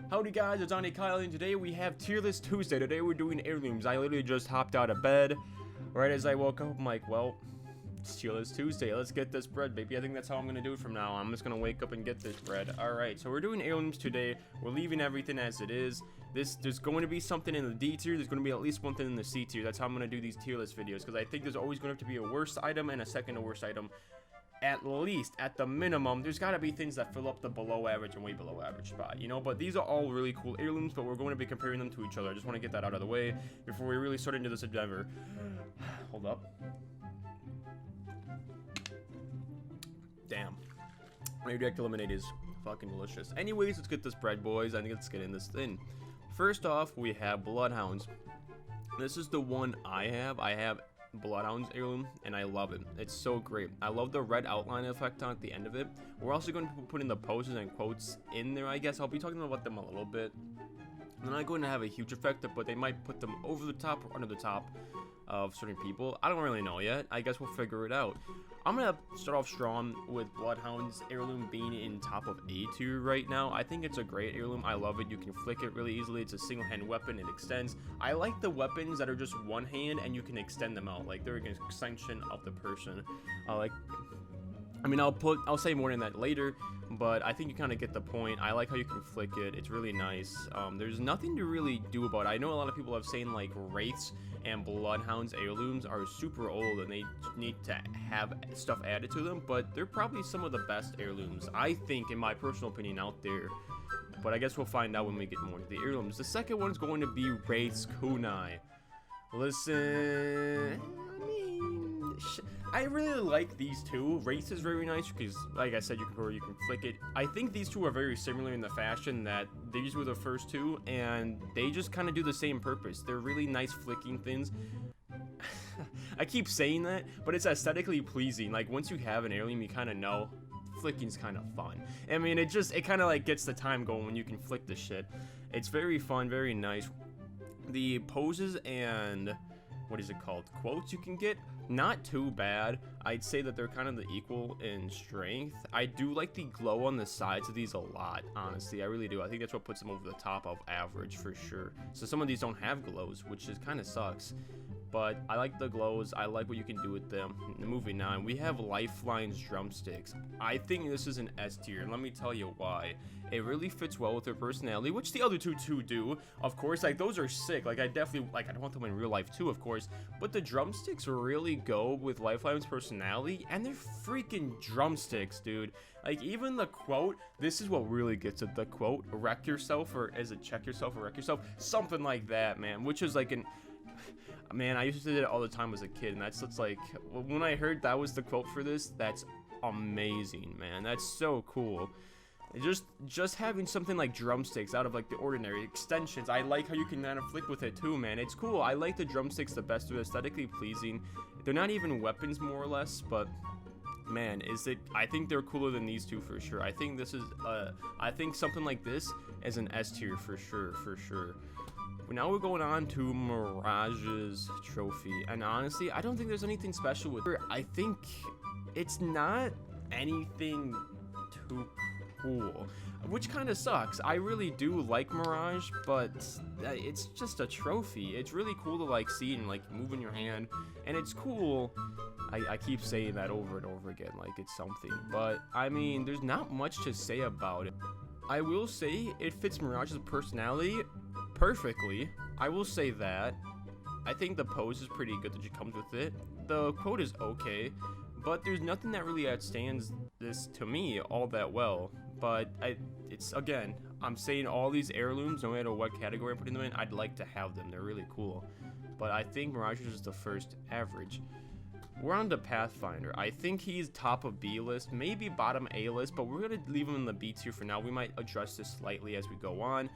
Howdy guys, it's itzOniKyle, and today we have Tier List Tuesday. Today we're doing heirlooms. I literally just hopped out of bed. Right as I woke up, I'm like, well, it's Tier List Tuesday. Let's get this bread, baby. I think that's how I'm going to do it from now on. I'm just going to wake up and get this bread. Alright, so we're doing heirlooms today. We're leaving everything as it is. There's going to be something in the D tier. There's going to be at least one thing in the C tier. That's how I'm going to do these tier list videos, because I think there's always going to have to be a worst item and a second to worst item. At least, at the minimum, there's got to be things that fill up the below average and way below average spot, you know? But these are all really cool heirlooms, but we're going to be comparing them to each other. I just want to get that out of the way before we really start into this endeavor. Hold up. Damn. Radioactive lemonade is fucking delicious. Anyways, let's get this bread, boys. I think let's get in this thing. First off, we have bloodhounds. This is the one I have. I have Bloodhounds heirloom, and I love it. It's so great. I love the red outline effect on at the end of it. We're also going to put in the poses and quotes in there, I guess. I'll be talking about them a little bit. They're not going to have a huge effect, but they might put them over the top or under the top of certain people. I don't really know yet. I guess we'll figure it out. I'm gonna start off strong with Bloodhound's heirloom being in top of A tier right now. I think it's a great heirloom. I love it. You can flick it really easily. It's a single hand weapon. It extends. I like the weapons that are just one hand and you can extend them out. Like they're an extension of the person. I'll say more than that later, but I think you kind of get the point. I like how you can flick it. It's really nice. There's nothing to really do about it. I know a lot of people have saying like Wraiths and Bloodhounds heirlooms are super old and they need to have stuff added to them, but they're probably some of the best heirlooms, I think, in my personal opinion, out there. But I guess we'll find out when we get more into the heirlooms. The second one's going to be Wraith's kunai. Listen, I really like these two. Wraith is very nice because, like I said, you can flick it. I think these two are very similar in the fashion that these were the first two, and they just kind of do the same purpose. They're really nice flicking things. I keep saying that, but it's aesthetically pleasing. Like once you have an heirloom, you kind of know flicking's kind of fun. I mean, it kind of like gets the time going when you can flick this shit. It's very fun, very nice. The poses and what is it called? Quotes you can get, not too bad. I'd say that they're kind of the equal in strength. I do like the glow on the sides of these a lot, honestly. I really do. I think that's what puts them over the top of average for sure. So some of these don't have glows, which is kind of sucks. But I like the glows. I like what you can do with them. Moving on, we have Lifeline's drumsticks. I think this is an S tier, and let me tell you why. It really fits well with their personality, which the other two do. Of course, like those are sick. Like I definitely I want them in real life too, of course. But the drumsticks really go with Lifeline's personality, and they're freaking drumsticks, dude. Like even the quote, this is what really gets it. The quote, "Wreck yourself," or is it "check yourself" or "wreck yourself"? Something like that, man. Which is like man, I used to do it all the time as a kid, and that's like when I heard that was the quote for this, that's amazing, man. That's so cool. Just having something like drumsticks out of like the ordinary extensions. I like how you can kind of flick with it too, man. It's cool. I like the drumsticks the best. They're aesthetically pleasing. They're not even weapons, more or less, but man, I think they're cooler than these two for sure. I think this is I think something like this is an S tier for sure. Now we're going on to Mirage's trophy, and honestly, I don't think there's anything special with her. I think it's not anything too cool, which kind of sucks. I really do like Mirage, but it's just a trophy. It's really cool to like see and like move in your hand, and it's cool. I keep saying that over and over again, like it's something, but I mean, there's not much to say about it. I will say it fits Mirage's personality perfectly. I will say that. I think the pose is pretty good that she comes with it. The quote is okay, but there's nothing that really outstands this to me all that well. But it's again, I'm saying all these heirlooms, no matter what category I'm putting them in, I'd like to have them. They're really cool. But I think Mirage is the first average. We're on to Pathfinder. I think he's top of B list, maybe bottom A list, but we're gonna leave him in the B tier for now. We might adjust this slightly as we go on.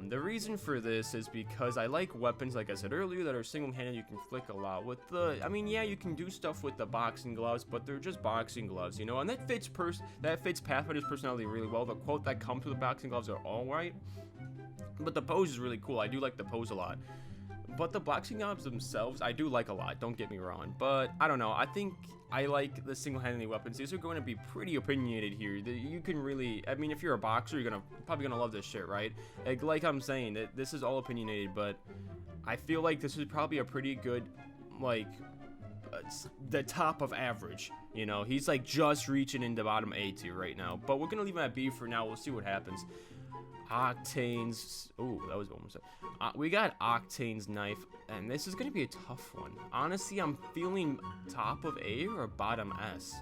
The reason for this is because I like weapons, like I said earlier, that are single-handed. You can flick a lot with the, I mean, yeah, you can do stuff with the boxing gloves, but they're just boxing gloves, you know, and that fits Pathfinder's personality really well. The quote that comes with the boxing gloves are all right, but the pose is really cool. I do like the pose a lot. But the boxing knobs themselves, I do like a lot. Don't get me wrong. But I don't know. I think I like the single-handedly weapons. These are going to be pretty opinionated here. You can really, I mean, if you're a boxer, you're probably gonna love this shit, right? Like I'm saying, this is all opinionated, but I feel like this is probably a pretty good, like, the top of average. You know, he's like just reaching into bottom A tier right now. But we're gonna leave him at B for now. We'll see what happens. Octane's, oh, that was almost we got Octane's knife, and this is gonna be a tough one. Honestly, I'm feeling top of A or bottom S,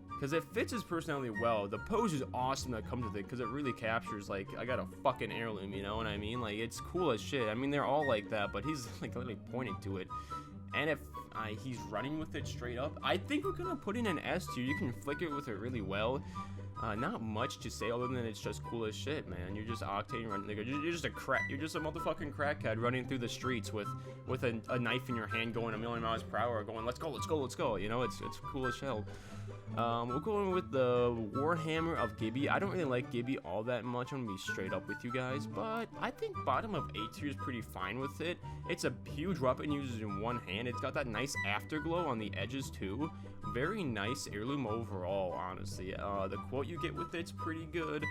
because it fits his personality well. The pose is awesome that comes with it, because it really captures, like, I got a fucking heirloom, you know what I mean? Like, it's cool as shit. I mean, they're all like that, but he's like literally pointing to it, and if he's running with it straight up, I think we're gonna put in an S tier. You can flick it with it really well. Not much to say other than it's just cool as shit, man. You're just Octane running. You're just a motherfucking crackhead running through the streets with a knife in your hand, going a million miles per hour, going let's go, let's go, let's go. You know, it's cool as hell. We're going with the Warhammer of Gibby. I don't really like Gibby all that much. I'm gonna be straight up with you guys, but I think bottom of A tier is pretty fine with it. It's a huge weapon, uses in one hand. It's got that nice afterglow on the edges too. Very nice heirloom overall, honestly. The quote you get with it's pretty good.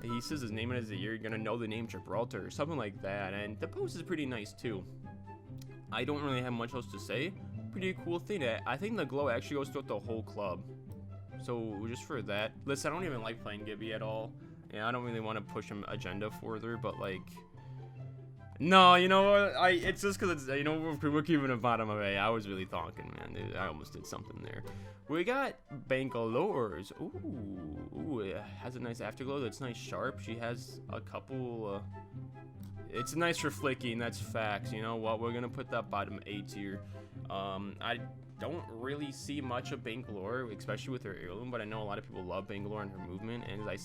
He says his name in his ear, you're gonna know the name Gibraltar or something like that, and the pose is pretty nice too. I don't really have much else to say. Pretty cool thing. I think the glow actually goes throughout the whole club. So just for that, listen, I don't even like playing Gibby at all. Yeah, I don't really want to push him agenda further, but like, no, you know what? It's just because it's, you know, we're keeping a bottom of A. I was really talking, man. Dude, I almost did something there. We got Bangalores. Ooh, it has a nice afterglow. That's nice sharp. She has a couple. It's nice for flicking. That's facts. You know what? We're gonna put that bottom A tier. I don't really see much of Bangalore, especially with her heirloom, but I know a lot of people love Bangalore and her movement, and I've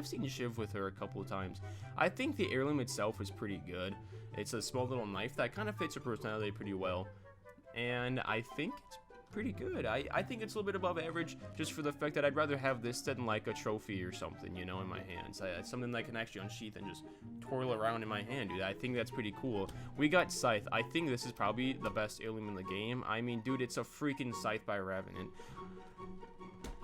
seen Shiv with her a couple of times. I think the heirloom itself is pretty good. It's a small little knife that kind of fits her personality pretty well, and I think it's pretty good. I think it's a little bit above average, just for the fact that I'd rather have this than like a trophy or something, you know, in my hands. It's something that I can actually unsheath and just twirl around in my hand, dude. I think that's pretty cool. We got Scythe. I think this is probably the best heirloom in the game. I mean, dude, it's a freaking Scythe by Revenant.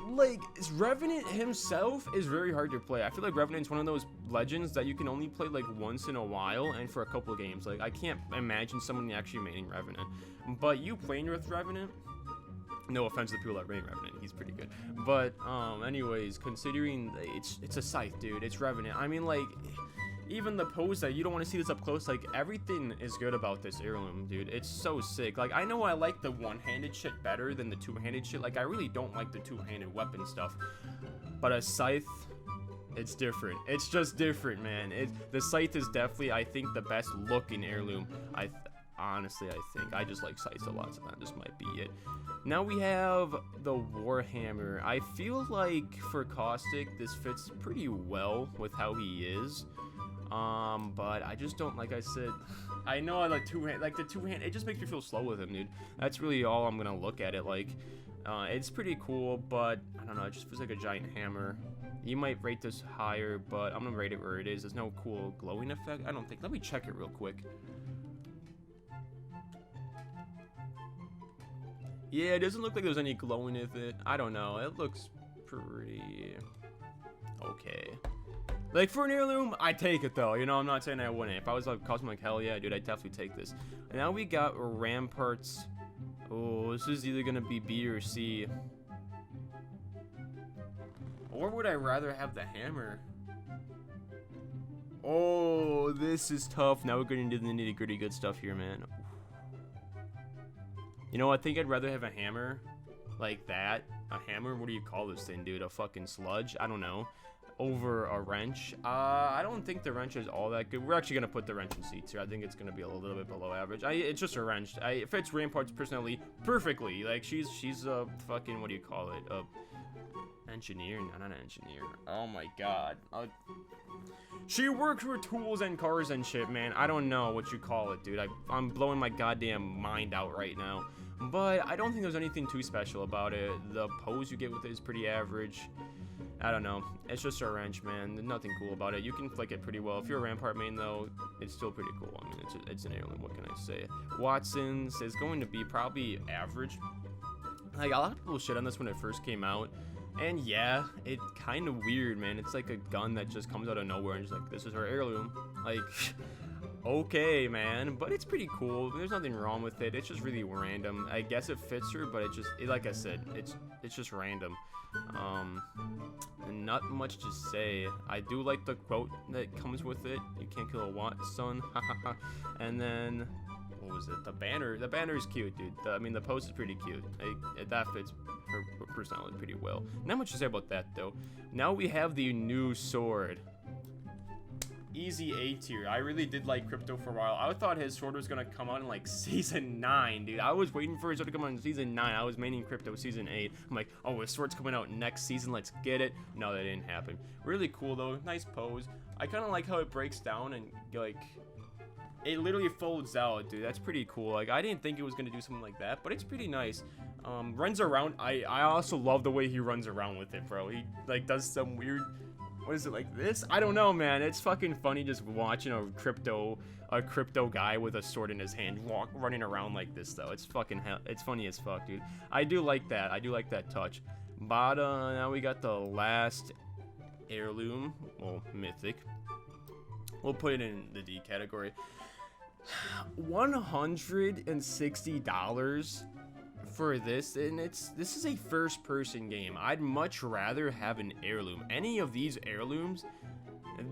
Like, Revenant himself is very hard to play. I feel like Revenant's one of those legends that you can only play like once in a while and for a couple of games. Like, I can't imagine someone actually maining Revenant. But you playing with Revenant, no offense to the people that rain Revenant, he's pretty good. But anyways, considering it's a Scythe, dude, it's Revenant. I mean, like, even the pose that you don't want to see this up close, like, everything is good about this heirloom, dude. It's so sick. Like, I know I like the one-handed shit better than the two-handed shit. Like, I really don't like the two-handed weapon stuff. But a Scythe, it's different. It's just different, man. The Scythe is definitely, I think, the best looking heirloom. Honestly, I think I just like Scythes a lot, so that just might be it. Now we have the Warhammer. I feel like for Caustic, this fits pretty well with how he is. But I just don't, like I said, I know I like the two-hand, it just makes me feel slow with him, dude. That's really all I'm gonna look at it like. It's pretty cool, but I don't know, it just feels like a giant hammer. You might rate this higher, but I'm gonna rate it where it is. There's no cool glowing effect, I don't think. Let me check it real quick. Yeah, it doesn't look like there's any glowing with it. I don't know. It looks pretty okay. Like, for an heirloom, I take it, though. You know, I'm not saying I wouldn't. If I was like Cosmic, hell yeah, dude, I'd definitely take this. And now we got Ramparts. Oh, this is either going to be B or C. Or would I rather have the hammer? Oh, this is tough. Now we're getting into the nitty-gritty good stuff here, man. You know, I think I'd rather have a hammer like that. A hammer? What do you call this thing, dude? A fucking sludge? I don't know. Over a wrench. I don't think the wrench is all that good. We're actually going to put the wrench in C tier. I think it's going to be a little bit below average. It's just a wrench. It fits Rampart's personality perfectly. Like, she's a fucking, what do you call it? Engineer? No, not an engineer. Oh my god. She works with tools and cars and shit, man. I don't know what you call it, dude. I'm blowing my goddamn mind out right now. But I don't think there's anything too special about it. The pose you get with it is pretty average. I don't know. It's just a wrench, man. There's nothing cool about it. You can flick it pretty well. If you're a Rampart main, though, it's still pretty cool. I mean, it's an heirloom. What can I say? Watson's is going to be probably average. Like, a lot of people shit on this when it first came out. And yeah, it's kind of weird, man. It's like a gun that just comes out of nowhere and just like, this is her heirloom. Like, okay, man. But it's pretty cool. There's nothing wrong with it. It's just really random. I guess it fits her, but like I said, it's just random. And not much to say. I do like the quote that comes with it. You can't kill a Watson. And then, what was it? The banner. The banner is cute, dude. I mean, the post is pretty cute. That fits her personality pretty well. Not much to say about that, though. Now we have the new sword. Easy A tier. I really did like Crypto for a while. I thought his sword was gonna come out in like season 9, dude. I was waiting for his sword to come out in season 9. I was maining Crypto season 8. I'm like, oh, his sword's coming out next season. Let's get it. No, that didn't happen. Really cool though. Nice pose. I kind of like how it breaks down and like it literally folds out, dude. That's pretty cool. Like, I didn't think it was gonna do something like that, but it's pretty nice. Runs around. I also love the way he runs around with it, bro. He like does some weird. What is it, like this? I don't know, man. It's fucking funny just watching a crypto guy with a sword in his hand running around like this, though. It's fucking it's funny as fuck, dude. I do like that. I do like that touch. But now we got the last heirloom, well, mythic. We'll put it in the D category. $160 for this, and this is a first-person game. I'd much rather have an heirloom, any of these heirlooms,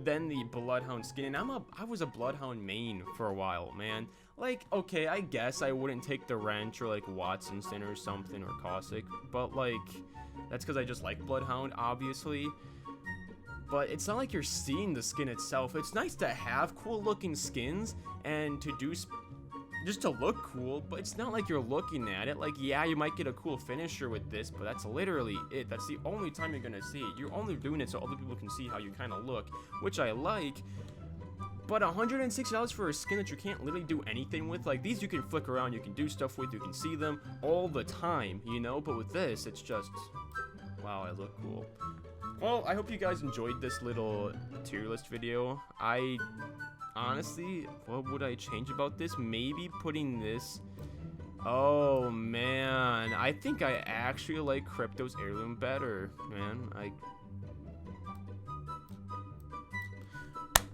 than the Bloodhound skin. And I was a Bloodhound main for a while, man. Like, okay, I guess I wouldn't take the wrench or like Watson's skin or something, or Caustic, but like that's because I just like Bloodhound, obviously. But it's not like you're seeing the skin itself. It's nice to have cool looking skins and to do just to look cool, but it's not like you're looking at it. Like, yeah, you might get a cool finisher with this, but that's literally it. That's the only time you're gonna see it. You're only doing it so other people can see how you kind of look, which I like. But $160 for a skin that you can't literally do anything with. Like, these you can flick around, you can do stuff with, you can see them all the time, you know? But with this, it's just, wow, I look cool. Well, I hope you guys enjoyed this little tier list video. Honestly, what would I change about this? Maybe putting this. Oh man, I think I actually like Crypto's heirloom better, man.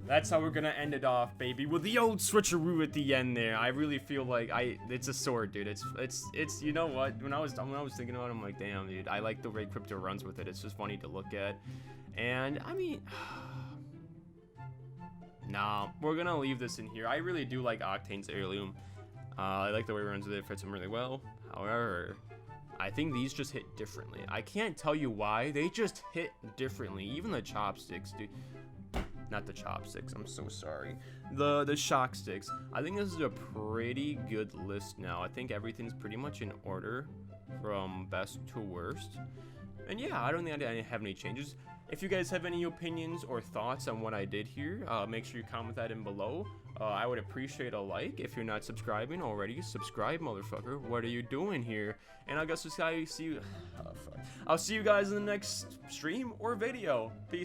That's how we're gonna end it off, baby, with the old switcheroo at the end there. I really feel like it's a sword, dude. It's you know what? When I was thinking about it, I'm like, damn, dude. I like the way Crypto runs with it. It's just funny to look at, and I mean. Nah, we're gonna leave this in here. I really do like Octane's heirloom. I like the way it runs with it. Fits him really well. However, I think these just hit differently. I can't tell you why. They just hit differently. Even the chopsticks, dude. Not the chopsticks. I'm so sorry. The shock sticks. I think this is a pretty good list now. I think everything's pretty much in order from best to worst. And yeah, I don't think I have any changes. If you guys have any opinions or thoughts on what I did here, make sure you comment that in below. I would appreciate a like. If you're not subscribing already, subscribe, motherfucker. What are you doing here? And I guess I'll see you guys in the next stream or video. Peace.